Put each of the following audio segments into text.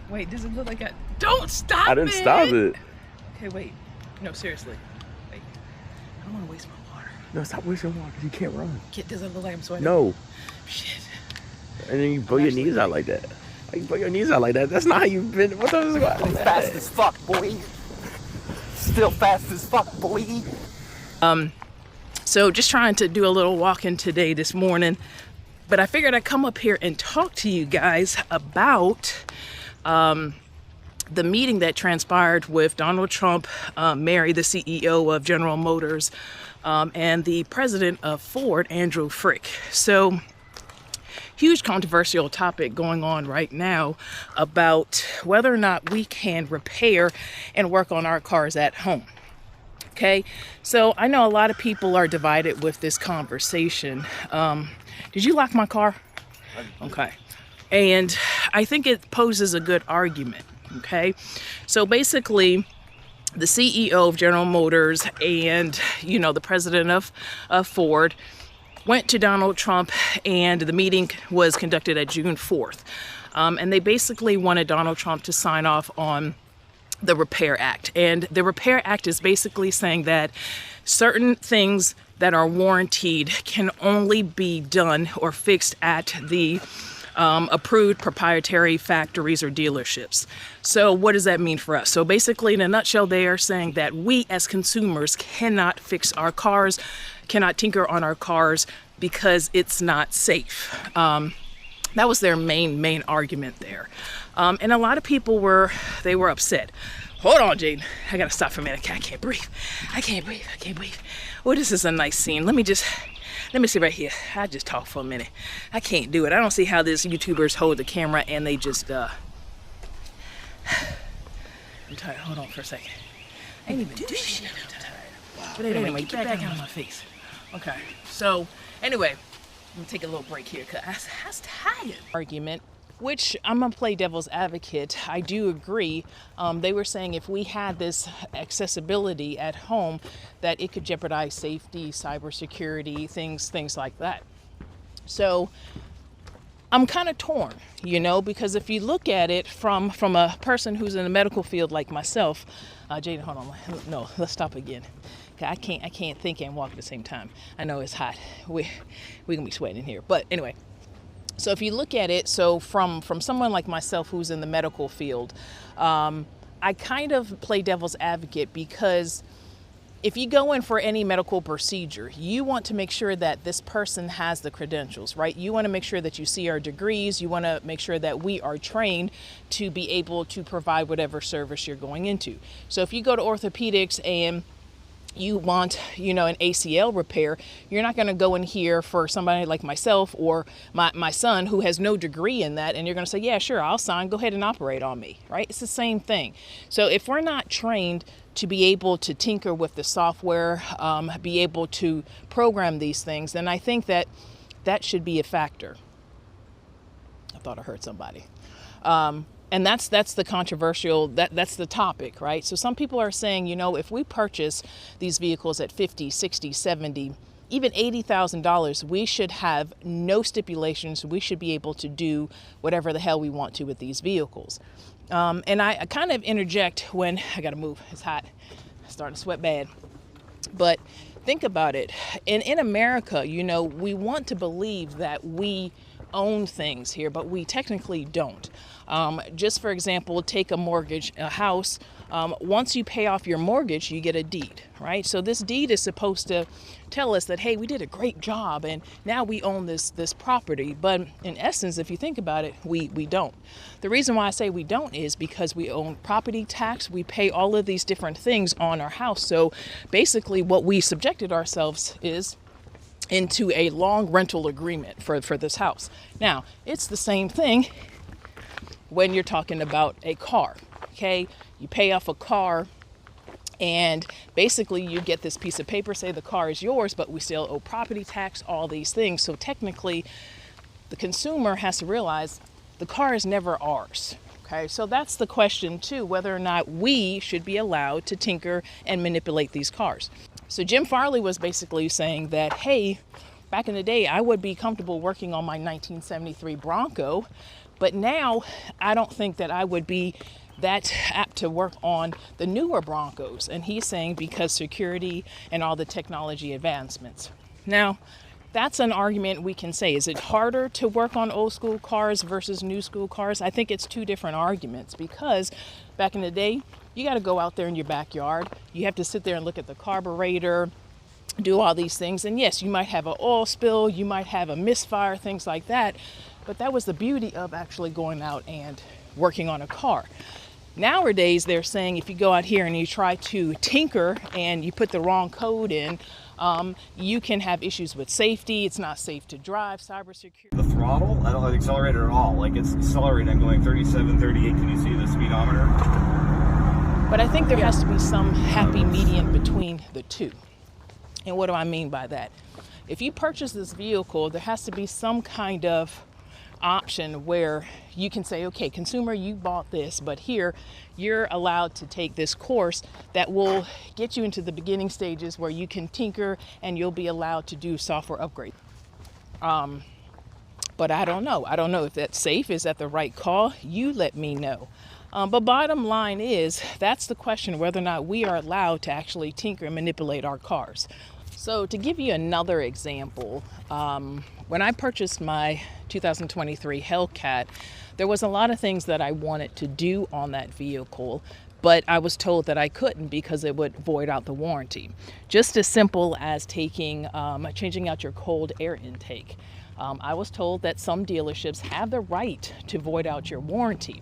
Wait, does it look like don't stop it! I didn't stop it. Okay, wait. No, seriously. Wait. I don't want to waste my water. No, stop wasting water. You can't run. Does it look like I'm sweating? No. Shit. And then you blow your knees out like that. Why you blow your knees out like that? That's not how you've been. What the fuck? Fast as fuck, boy. Still fast as fuck, boy. So just trying to do a little walking today this morning, but I figured I'd come up here and talk to you guys about the meeting that transpired with Donald Trump, Mary, the CEO of General Motors, and the president of Ford, Andrew Frick. So huge controversial topic going on right now about whether or not we can repair and work on our cars at home. Okay, so I know a lot of people are divided with this conversation. Did you lock my car? Okay. And I think it poses a good argument. Okay, so basically the CEO of General Motors and, the president of Ford went to Donald Trump, and the meeting was conducted at June 4th. And they basically wanted Donald Trump to sign off on the Repair Act. And the Repair Act is basically saying that certain things that are warranted can only be done or fixed at the approved proprietary factories or dealerships. So what does that mean for us? So basically, in a nutshell, they are saying that we as consumers cannot fix our cars, cannot tinker on our cars because it's not safe. That was their main argument there. And a lot of people were upset. Hold on, Jane. I gotta stop for a minute. I can't breathe. I can't breathe. Oh, this is a nice scene. Let me see right here. I just talk for a minute. I can't do it. I don't see how these YouTubers hold the camera and they just, I'm tired. Hold on for a second. I ain't even do shit. I'm tired. Wow. But anyway, get back out of my face. Okay. So, anyway, I'm gonna take a little break here because I was tired. Argument, which I'm gonna play devil's advocate. I do agree. They were saying if we had this accessibility at home, that it could jeopardize safety, cybersecurity, things like that. So I'm kind of torn, because if you look at it from a person who's in the medical field like myself, Jada, hold on, no, let's stop again. I can't think and walk at the same time. I know it's hot. We're gonna be sweating here, but anyway. So if you look at it, so from someone like myself who's in the medical field, I kind of play devil's advocate because if you go in for any medical procedure, you want to make sure that this person has the credentials, right? You want to make sure that you see our degrees. You want to make sure that we are trained to be able to provide whatever service you're going into. So if you go to orthopedics and you want, an ACL repair, you're not going to go in here for somebody like myself or my son who has no degree in that, and you're going to say, yeah, sure, I'll sign, go ahead and operate on me, right? It's the same thing. So if we're not trained to be able to tinker with the software, be able to program these things, then I think that should be a factor. I thought I heard somebody. And that's the controversial, that's the topic, right? So some people are saying, if we purchase these vehicles at $50, $60, $70, even $80,000, we should have no stipulations. We should be able to do whatever the hell we want to with these vehicles. And I kind of interject when, I gotta move, it's hot, I'm starting to sweat bad. But think about it, in America, we want to believe that we own things here, but we technically don't. Just for example, take a mortgage, a house. Once you pay off your mortgage, you get a deed, right? So this deed is supposed to tell us that, hey, we did a great job and now we own this property. But in essence, if you think about it, we don't. The reason why I say we don't is because we own property tax. We pay all of these different things on our house. So basically what we subjected ourselves is into a long rental agreement for this house. Now, it's the same thing when you're talking about a car, okay? You pay off a car and basically you get this piece of paper, say the car is yours, but we still owe property tax, all these things. So technically the consumer has to realize the car is never ours, okay? So that's the question too, whether or not we should be allowed to tinker and manipulate these cars. So Jim Farley was basically saying that, hey, back in the day, I would be comfortable working on my 1973 Bronco, but now I don't think that I would be that apt to work on the newer Broncos. And he's saying because security and all the technology advancements. Now, that's an argument we can say. Is it harder to work on old school cars versus new school cars? I think it's two different arguments, because back in the day, you got to go out there in your backyard. You have to sit there and look at the carburetor, do all these things. And yes, you might have an oil spill, you might have a misfire, things like that. But that was the beauty of actually going out and working on a car. Nowadays, they're saying if you go out here and you try to tinker and you put the wrong code in, you can have issues with safety. It's not safe to drive, cybersecurity. The throttle, I don't accelerate it at all. Like, it's accelerating. I'm going 37, 38. Can you see the speedometer? But I think there has to be some happy median between the two. And what do I mean by that? If you purchase this vehicle, there has to be some kind of option where you can say, okay, consumer, you bought this, but here you're allowed to take this course that will get you into the beginning stages where you can tinker and you'll be allowed to do software upgrade. But I don't know. I don't know if that's safe. Is that the right call? You let me know. But bottom line is, that's the question, whether or not we are allowed to actually tinker and manipulate our cars. So to give you another example, when I purchased my 2023 Hellcat, there was a lot of things that I wanted to do on that vehicle, but I was told that I couldn't because it would void out the warranty. Just as simple as changing out your cold air intake. I was told that some dealerships have the right to void out your warranty,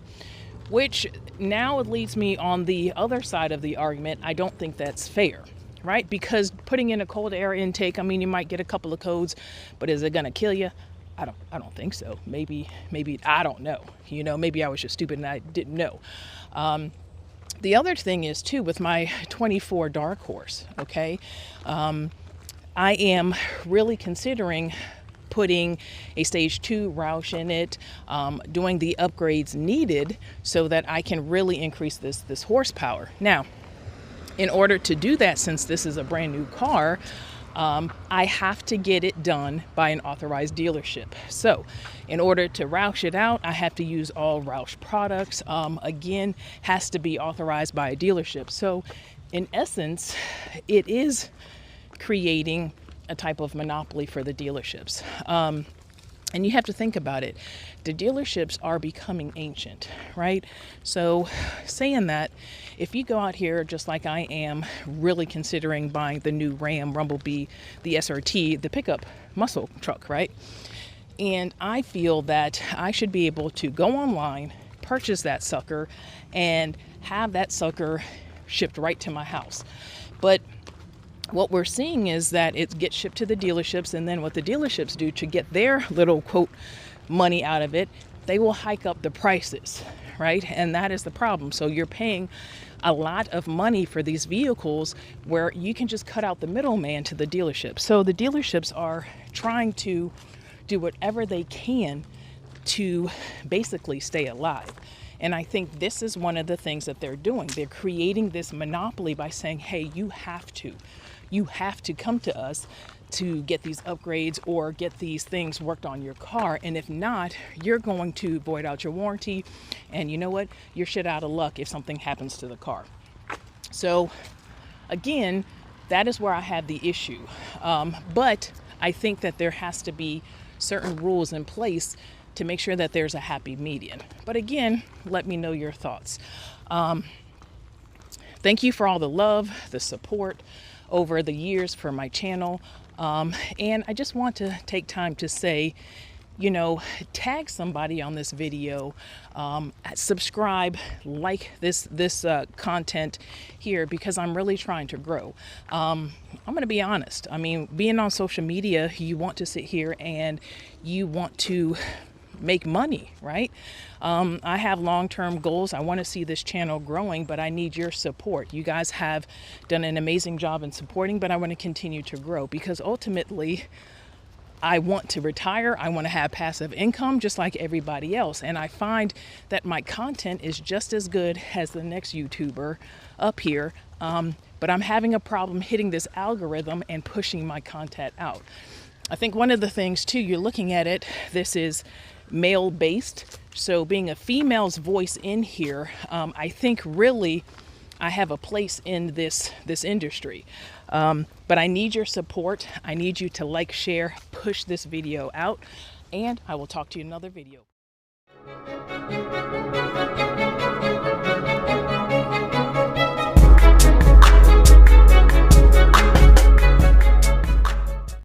which now it leads me on the other side of the argument. I don't think that's fair, right? Because putting in a cold air intake, I mean, you might get a couple of codes, but is it going to kill you? I don't think so. Maybe I don't know. You know, maybe I was just stupid and I didn't know. The other thing is too, with my 24 Dark Horse, okay, I am really considering putting a stage 2 Roush in it, doing the upgrades needed so that I can really increase this horsepower. Now, in order to do that, since this is a brand new car, I have to get it done by an authorized dealership. So in order to Roush it out, I have to use all Roush products. Again, has to be authorized by a dealership. So in essence, it is creating a type of monopoly for the dealerships. And you have to think about it. The dealerships are becoming ancient, right? So saying that, if you go out here just like I am, really considering buying the new Ram Rumblebee, the SRT, the pickup muscle truck, right? And I feel that I should be able to go online, purchase that sucker, and have that sucker shipped right to my house. But what we're seeing is that it gets shipped to the dealerships, and then what the dealerships do to get their little quote money out of it, they will hike up the prices, right? And that is the problem. So you're paying a lot of money for these vehicles where you can just cut out the middleman to the dealership. So the dealerships are trying to do whatever they can to basically stay alive. And I think this is one of the things that they're doing. They're creating this monopoly by saying, hey, you have to come to us to get these upgrades or get these things worked on your car. And if not, you're going to void out your warranty. And you know what? You're shit out of luck if something happens to the car. So again, that is where I have the issue. But I think that there has to be certain rules in place to make sure that there's a happy median. But again, let me know your thoughts. Thank you for all the love, the support over the years for my channel. And I just want to take time to say, you know, tag somebody on this video, subscribe, like this content here, because I'm really trying to grow. I'm going to be honest. I mean, being on social media, you want to sit here and you want to make money, right? I have long-term goals. I want to see this channel growing, but I need your support. You guys have done an amazing job in supporting, but I want to continue to grow because ultimately I want to retire. I want to have passive income just like everybody else. And I find that my content is just as good as the next YouTuber up here. But I'm having a problem hitting this algorithm and pushing my content out. I think one of the things too, you're looking at it, this is male based. So being a female's voice in here, I think really I have a place in this industry. But I need your support. I need you to like, share, push this video out, and I will talk to you in another video.